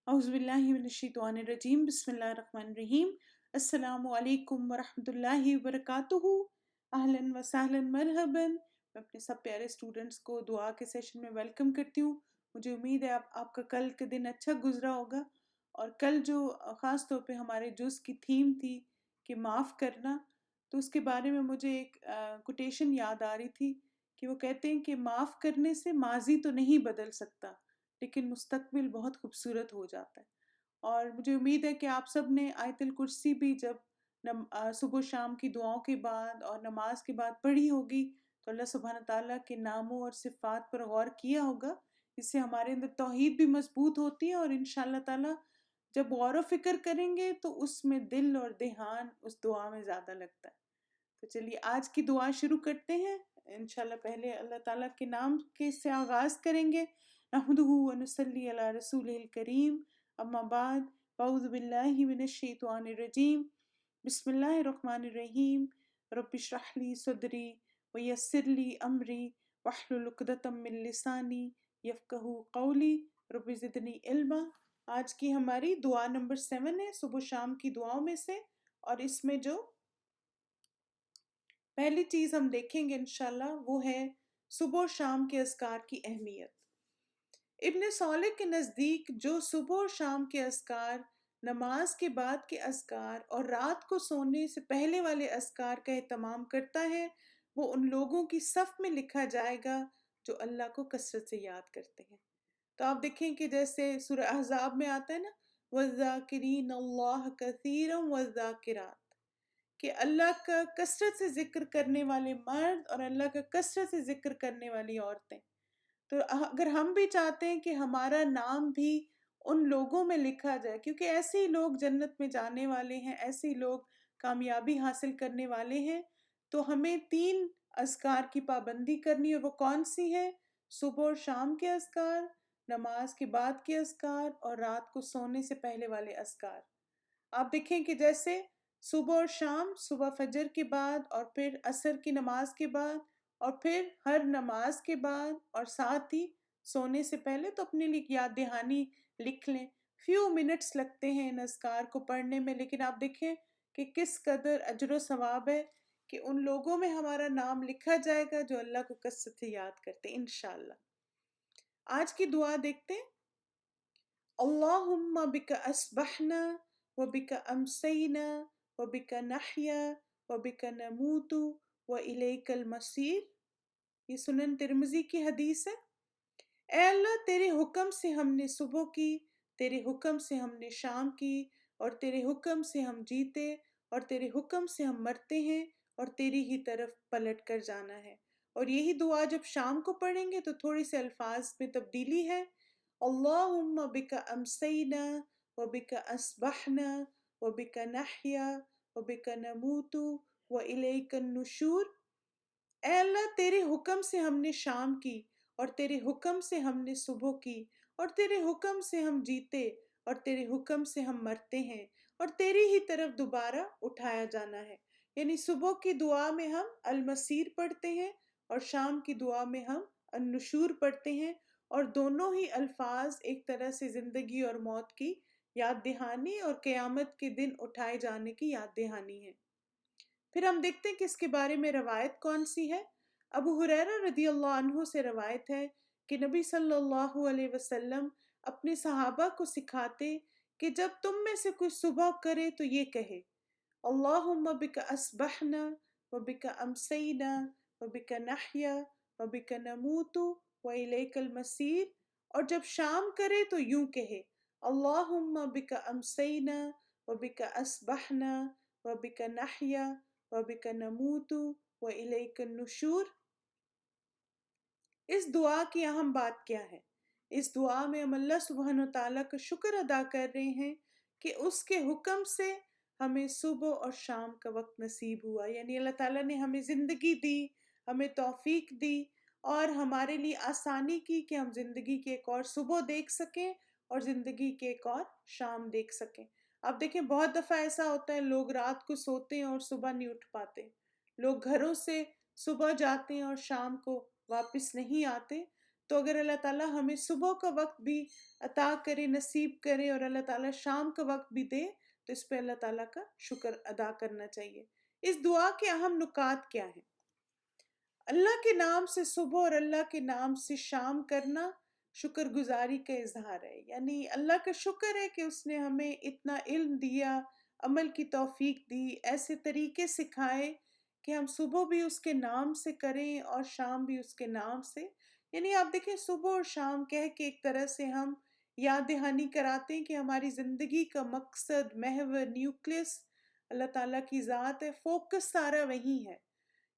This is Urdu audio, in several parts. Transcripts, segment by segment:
اعوذ باللہ من الشیطان الرجیم بسم اللہ الرحمن الرحیم السلام علیکم ورحمۃ اللہ وبرکاتہ۔ اہلاً و سہلاً مرحباً۔ میں اپنے سب پیارے اسٹوڈنٹس کو دعا کے سیشن میں ویلکم کرتی ہوں۔ مجھے امید ہے آپ کا کل کا دن اچھا گزرا ہوگا، اور کل جو خاص طور پہ ہمارے جز کی تھیم تھی کہ معاف کرنا، تو اس کے بارے میں مجھے ایک کوٹیشن یاد آ رہی تھی کہ وہ کہتے ہیں کہ معاف کرنے سے ماضی تو نہیں بدل سکتا، لیکن مستقبل بہت خوبصورت ہو جاتا ہے۔ اور مجھے امید ہے کہ آپ سب نے آیت الکرسی بھی جب صبح و شام کی دعاؤں کے بعد اور نماز کے بعد پڑھی ہوگی تو اللہ سبحانہ تعالیٰ کے ناموں اور صفات پر غور کیا ہوگا۔ اس سے ہمارے اندر توحید بھی مضبوط ہوتی ہے، اور انشاءاللہ تعالیٰ جب غور و فکر کریں گے تو اس میں دل اور دھیان اس دعا میں زیادہ لگتا ہے۔ تو چلیے آج کی دعا شروع کرتے ہیں۔ انشاءاللہ پہلے اللہ تعالیٰ کے نام کے سے آغاز کریں گے۔ نحمدہ ونصلی علی رسولہ الکریم، اما بعد، اعوذ باللہ من الشیطان الرجیم، بسم اللہ الرحمن الرحیم، رب اشرح لی صدری ویسر لی امری واحلل عقدۃ من لسانی یفقہوا قولی، رب زدنی علما۔ آج کی ہماری دعا نمبر 7 ہے صبح و شام کی دعاؤں میں سے، اور اس میں جو پہلی چیز ہم دیکھیں گے انشاءاللہ وہ ہے صبح و شام کے اذکار کی اہمیت۔ ابن صالح کے نزدیک جو صبح و شام کے اذکار، نماز کے بعد کے اذکار اور رات کو سونے سے پہلے والے اذکار کا اہتمام کرتا ہے، وہ ان لوگوں کی صف میں لکھا جائے گا جو اللہ کو کثرت سے یاد کرتے ہیں۔ تو آپ دیکھیں کہ جیسے سورہ احزاب میں آتا ہے نا، وَالذَّاكِرِينَ اللَّهَ كَثِيرًا وَالذَّاكِرَاتِ، کہ اللہ کا کثرت سے ذکر کرنے والے مرد اور اللہ کا کثرت سے ذکر کرنے والی عورتیں۔ تو اگر ہم بھی چاہتے ہیں کہ ہمارا نام بھی ان لوگوں میں لکھا جائے، کیونکہ ایسے ہی لوگ جنت میں جانے والے ہیں، ایسے ہی لوگ کامیابی حاصل کرنے والے ہیں، تو ہمیں 3 اذکار کی پابندی کرنی، اور وہ کون سی ہیں؟ صبح اور شام کے اذکار، نماز کے بعد کے اذکار، اور رات کو سونے سے پہلے والے اذکار۔ آپ دیکھیں کہ جیسے صبح اور شام، صبح فجر کے بعد اور پھر عصر کی نماز کے بعد اور پھر ہر نماز کے بعد اور ساتھ ہی سونے سے پہلے، تو اپنے لیے یاد دہانی لکھ لیں۔ فیو منٹس لگتے ہیں ان اذکار کو پڑھنے میں، لیکن آپ دیکھیں کہ کس قدر اجر و ثواب ہے کہ ان لوگوں میں ہمارا نام لکھا جائے گا جو اللہ کو کثرت سے یاد کرتے ہیں انشاءاللہ۔ آج کی دعا دیکھتے ہیں۔ اللہم بک اصبحنا وبک امسینا وبک نحیا وبک نموت والیک المصیر۔ یہ سنن ترمذی کی حدیث ہے۔ اے اللہ، تیرے حکم سے ہم نے صبح کی، تیرے حکم سے ہم نے شام کی، اور تیرے حکم سے ہم جیتے، اور تیرے حکم سے ہم مرتے ہیں، اور تیری ہی طرف پلٹ کر جانا ہے۔ اور یہی دعا جب شام کو پڑھیں گے تو تھوڑی سے الفاظ میں تبدیلی ہے۔ اللہم بک امسینا وبک اصبحنا وبک نحیا وبک نموت والیک النشور۔ اے اللہ، تیرے حکم سے ہم نے شام کی، اور تیرے حکم سے ہم نے صبح کی، اور تیرے حکم سے ہم جیتے، اور تیرے حکم سے ہم مرتے ہیں، اور تیری ہی طرف دوبارہ اٹھایا جانا ہے۔ یعنی صبح کی دعا میں ہم المسیر پڑھتے ہیں، اور شام کی دعا میں ہم النشور پڑھتے ہیں، اور دونوں ہی الفاظ ایک طرح سے زندگی اور موت کی یاد دہانی اور قیامت کے دن اٹھائے جانے کی یاد دہانی ہے۔ پھر ہم دیکھتے ہیں کہ اس کے بارے میں روایت کون سی ہے۔ ابو ہریرہ رضی اللہ عنہ سے روایت ہے کہ نبی صلی اللہ علیہ وسلم اپنے صحابہ کو سکھاتے کہ جب تم میں سے کوئی صبح کرے تو یہ کہے، اللہم بک اصبحنا وبک امسینا وبک نحیا وبک نموت والیک المصیر۔ اور جب شام کرے تو یوں کہے، اللہم بک امسینا وبک اصبحنا وبک نحیا وبک نموت والیک النشور۔ اس دعا کی اہم بات کیا ہے؟ اس دعا میں ہم اللہ سبحانہ تعالیٰ کا شکر ادا کر رہے ہیں کہ اس کے حکم سے ہمیں صبح اور شام کا وقت نصیب ہوا، یعنی اللہ تعالیٰ نے ہمیں زندگی دی، ہمیں توفیق دی، اور ہمارے لیے آسانی کی کہ ہم زندگی کی ایک اور صبح دیکھ سکیں اور زندگی کی ایک اور شام دیکھ سکیں۔ آپ دیکھیں بہت دفعہ ایسا ہوتا ہے لوگ رات کو سوتے ہیں اور صبح نہیں اٹھ پاتے، لوگ گھروں سے صبح جاتے ہیں اور شام کو واپس نہیں آتے۔ تو اگر اللہ تعالیٰ ہمیں صبح کا وقت بھی عطا کرے، نصیب کرے، اور اللہ تعالیٰ شام کا وقت بھی دے، تو اس پہ اللہ تعالیٰ کا شکر ادا کرنا چاہیے۔ اس دعا کے اہم نکات کیا ہیں؟ اللہ کے نام سے صبح اور اللہ کے نام سے شام کرنا شکر گزاری کا اظہار ہے، یعنی اللہ کا شکر ہے کہ اس نے ہمیں اتنا علم دیا، عمل کی توفیق دی، ایسے طریقے سکھائے کہ ہم صبح بھی اس کے نام سے کریں اور شام بھی اس کے نام سے۔ یعنی آپ دیکھیں، صبح اور شام کہہ کے ایک طرح سے ہم یاد دہانی کراتے ہیں کہ ہماری زندگی کا مقصد، محور، نیوکلس اللہ تعالیٰ کی ذات ہے، فوکس سارا وہی ہے۔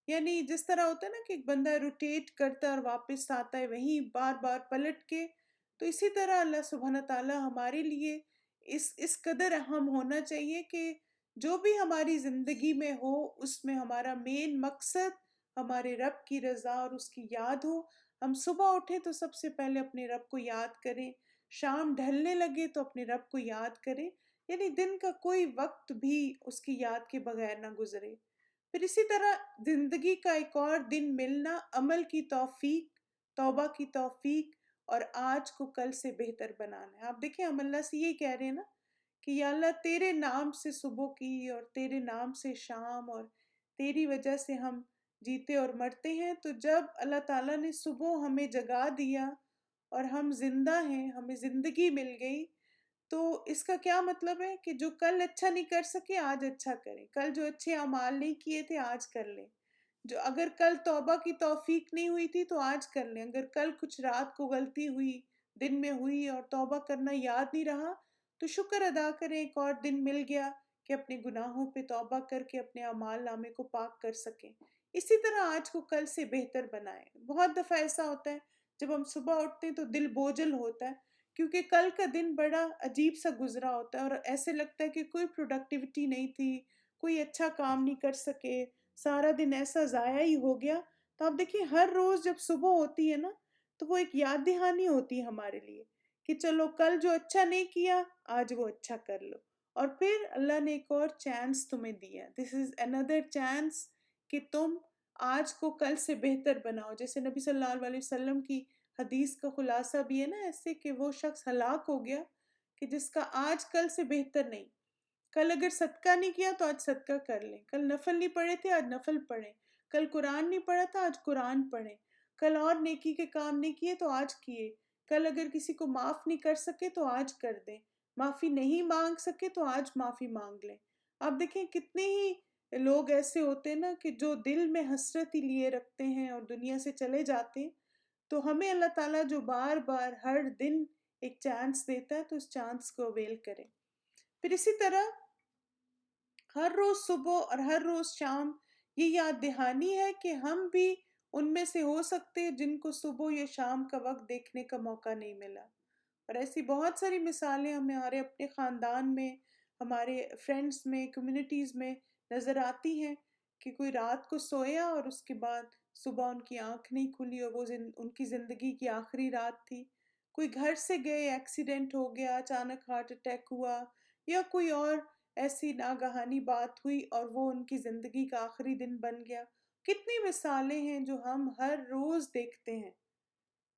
یعنی جس طرح ہوتا ہے نا کہ ایک بندہ روٹیٹ کرتا ہے اور واپس آتا ہے وہیں بار بار پلٹ کے، تو اسی طرح اللہ سبحانہ تعالیٰ ہمارے لیے اس قدر اہم ہونا چاہیے کہ جو بھی ہماری زندگی میں ہو اس میں ہمارا مین مقصد ہمارے رب کی رضا اور اس کی یاد ہو۔ ہم صبح اٹھیں تو سب سے پہلے اپنے رب کو یاد کریں، شام ڈھلنے لگے تو اپنے رب کو یاد کریں، یعنی دن کا کوئی وقت بھی اس کی یاد کے بغیر نہ گزرے۔ پھر اسی طرح زندگی کا ایک اور دن ملنا، عمل کی توفیق، توبہ کی توفیق، اور آج کو کل سے بہتر بنانا ہے۔ آپ دیکھیں، ہم اللہ سے یہ کہہ رہے ہیں نا کہ یا اللہ تیرے نام سے صبح کی اور تیرے نام سے شام، اور تیری وجہ سے ہم جیتے اور مرتے ہیں۔ تو جب اللہ تعالیٰ نے صبح ہمیں جگا دیا اور ہم زندہ ہیں، ہمیں زندگی مل گئی، تو اس کا کیا مطلب ہے کہ جو کل اچھا نہیں کر سکے آج اچھا کریں، کل جو اچھے اعمال نہیں کیے تھے آج کر لیں، جو اگر کل توبہ کی توفیق نہیں ہوئی تھی تو آج کر لیں، اگر کل کچھ رات کو غلطی ہوئی، دن میں ہوئی اور توبہ کرنا یاد نہیں رہا، تو شکر ادا کریں، ایک اور دن مل گیا کہ اپنے گناہوں پہ توبہ کر کے اپنے اعمال نامے کو پاک کر سکیں۔ اسی طرح آج کو کل سے بہتر بنائیں۔ بہت دفعہ ایسا ہوتا ہے جب ہم صبح اٹھتے ہیں تو دل بوجھل ہوتا ہے، کیونکہ کل کا دن بڑا عجیب سا گزرا ہوتا ہے اور ایسے لگتا ہے کہ کوئی پروڈکٹیوٹی نہیں تھی، کوئی اچھا کام نہیں کر سکے، سارا دن ایسا ضائع ہی ہو گیا۔ تو آپ دیکھیں، ہر روز جب صبح ہوتی ہے نا تو وہ ایک یاد دہانی ہوتی ہے ہمارے لیے کہ چلو کل جو اچھا نہیں کیا آج وہ اچھا کر لو، اور پھر اللہ نے ایک اور چانس تمہیں دیا، دس از اندر چانس، کہ تم آج کو کل سے بہتر بناؤ۔ جیسے نبی صلی اللہ علیہ وسلم کی حدیث کا خلاصہ بھی ہے نا ایسے کہ وہ شخص ہلاک ہو گیا کہ جس کا آج کل سے بہتر نہیں۔ کل اگر صدقہ نہیں کیا تو آج صدقہ کر لیں، کل نفل نہیں پڑھے تھے آج نفل پڑھیں، کل قرآن نہیں پڑھا تھا آج قرآن پڑھیں، کل اور نیکی کے کام نہیں کیے تو آج کیے، کل اگر کسی کو معاف نہیں کر سکے تو آج کر دیں، معافی نہیں مانگ سکے تو آج معافی مانگ لیں۔ آپ دیکھیں کتنے ہی لوگ ایسے ہوتے ہیں نا کہ جو دل میں حسرت ہی لیے رکھتے ہیں اور دنیا سے چلے جاتے ہیں، تو ہمیں اللہ تعالیٰ جو بار بار ہر دن ایک چانس دیتا ہے تو اس چانس کو اویل کریں۔ پھر اسی طرح ہر روز صبح اور ہر روز شام یہ یاد دہانی ہے کہ ہم بھی ان میں سے ہو سکتے ہیں جن کو صبح یا شام کا وقت دیکھنے کا موقع نہیں ملا، اور ایسی بہت ساری مثالیں ہمارے اپنے خاندان میں، ہمارے فرینڈس میں، کمیونٹیز میں نظر آتی ہیں کہ کوئی رات کو سویا اور اس کے بعد صبح ان کی آنکھ نہیں کھلی اور وہ ان کی زندگی کی آخری رات تھی۔ کوئی گھر سے گئے، ایکسیڈنٹ ہو گیا، اچانک ہارٹ اٹیک ہوا، یا کوئی اور ایسی ناگہانی بات ہوئی اور وہ ان کی زندگی کا آخری دن بن گیا۔ کتنی مثالیں ہیں جو ہم ہر روز دیکھتے ہیں۔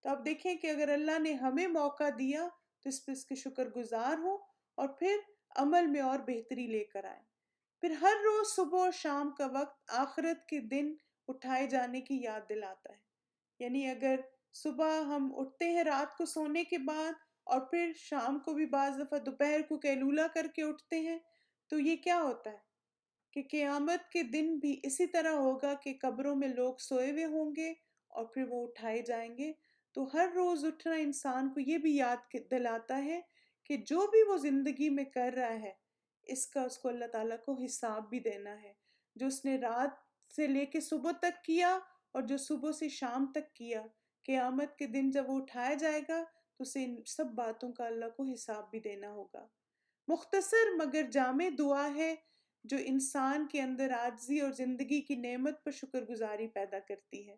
تو آپ دیکھیں کہ اگر اللہ نے ہمیں موقع دیا تو اس پہ اس کے شکر گزار ہوں اور پھر عمل میں اور بہتری لے کر آئیں۔ پھر ہر روز صبح اور شام کا وقت آخرت کے دن اٹھائے جانے کی یاد دلاتا ہے۔ یعنی اگر صبح ہم اٹھتے ہیں رات کو سونے کے بعد اور پھر شام کو بھی بعض دفعہ دوپہر کو قیلولہ کر کے اٹھتے ہیں، تو یہ کیا ہوتا ہے کہ قیامت کے دن بھی اسی طرح ہوگا کہ قبروں میں لوگ سوئے ہوئے ہوں گے اور پھر وہ اٹھائے جائیں گے۔ تو ہر روز اٹھنا انسان کو یہ بھی یاد دلاتا ہے کہ جو بھی وہ زندگی میں کر رہا ہے اس کا اس کو اللہ تعالیٰ کو حساب بھی دینا ہے، جو اس نے رات سے لے کے صبح تک کیا اور جو صبح سے شام تک کیا، قیامت کے دن جب وہ اٹھایا جائے گا تو اسے ان سب باتوں کا اللہ کو حساب بھی دینا ہوگا۔ مختصر مگر جامع دعا ہے جو انسان کے اندر عاجزی اور زندگی کی نعمت پر شکر گزاری پیدا کرتی ہے۔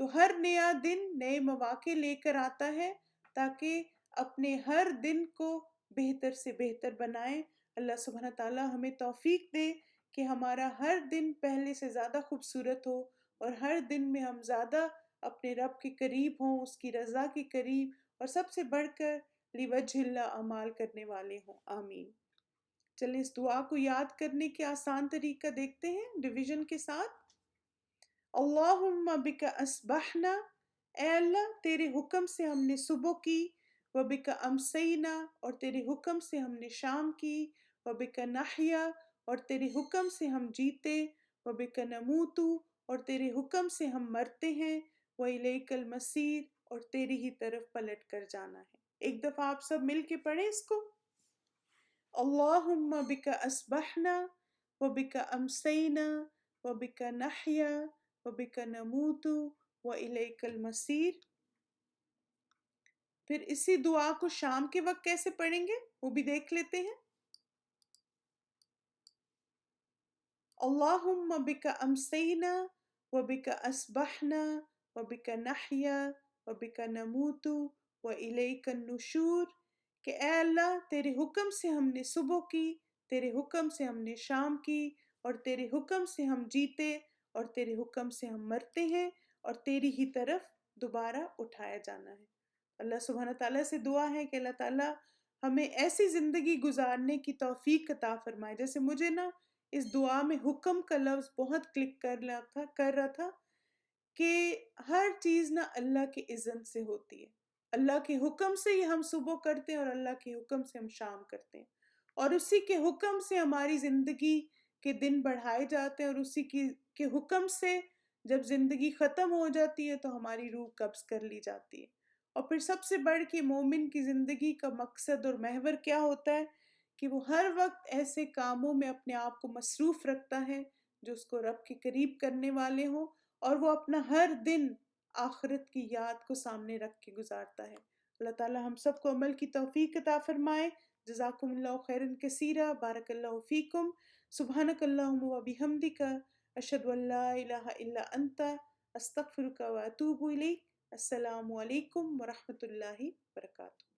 تو ہر نیا دن نئے مواقع لے کر آتا ہے تاکہ اپنے ہر دن کو بہتر سے بہتر بنائیں۔ اللہ سبحانہ تعالیٰ ہمیں توفیق دے کہ ہمارا ہر دن پہلے سے زیادہ خوبصورت ہو اور ہر دن میں ہم زیادہ اپنے رب کے قریب ہوں، اس کی رضا کے قریب، اور سب سے بڑھ کر لوجہ اللہ اعمال کرنے والے ہوں۔ آمین۔ چلیں اس دعا کو یاد کرنے کے آسان طریقہ دیکھتے ہیں ڈویژن کے ساتھ۔ اللہم بک اصبحنا، اے اللہ تیرے حکم سے ہم نے صبح کی، وبک امسینا، اور تیرے حکم سے ہم نے شام کی، وبک نحیا، اور تیرے حکم سے ہم جیتے، وبک نموت، اور تیرے حکم سے ہم مرتے ہیں، وإلیک المصیر، اور تیری ہی طرف پلٹ کر جانا ہے۔ ایک دفعہ آپ سب مل کے پڑھیں اس کو۔ اللہم بک اصبحنا وبک امسینا وبک نحیا وبک نموت وإلیک المصیر۔ پھر اسی دعا کو شام کے وقت کیسے پڑھیں گے وہ بھی دیکھ لیتے ہیں۔ اللہم بک امسینا وبک اصبحنا وبک نحیا وبک نموت وإلیک النشور، کہ اے اللہ تیرے حکم سے ہم نے صبح کی، تیرے حکم سے ہم نے شام کی، اور تیرے حکم سے ہم جیتے، اور تیرے حکم سے ہم مرتے ہیں، اور تیری ہی طرف دوبارہ اٹھایا جانا ہے۔ اللہ سبحانہ تعالیٰ سے دعا ہے کہ اللہ تعالیٰ ہمیں ایسی زندگی گزارنے کی توفیق عطا فرمائے۔ جیسے مجھے نا اس دعا میں حکم کا لفظ بہت کلک کر رہا تھا کہ ہر چیز نا اللہ کے اذن سے ہوتی ہے، اللہ کے حکم سے ہی ہم صبح کرتے ہیں، اور اللہ کے حکم سے ہم شام کرتے ہیں، اور اسی کے حکم سے ہماری زندگی کے دن بڑھائے جاتے ہیں، اور اسی کے حکم سے جب زندگی ختم ہو جاتی ہے تو ہماری روح قبض کر لی جاتی ہے۔ اور پھر سب سے بڑھ کے مومن کی زندگی کا مقصد اور محور کیا ہوتا ہے کہ وہ ہر وقت ایسے کاموں میں اپنے آپ کو مصروف رکھتا ہے جو اس کو رب کے قریب کرنے والے ہوں، اور وہ اپنا ہر دن آخرت کی یاد کو سامنے رکھ کے گزارتا ہے۔ اللہ تعالی ہم سب کو عمل کی توفیق عطا فرمائے۔ جزاکم اللہ خیرا کثیرا، بارک اللہ فیکم، سبحانک اللہم و بحمدک، اشہد ان لا الہ الا انت، استغفرک و اتوب الیک۔ السلام علیکم ورحمۃ اللہ وبرکاتہ۔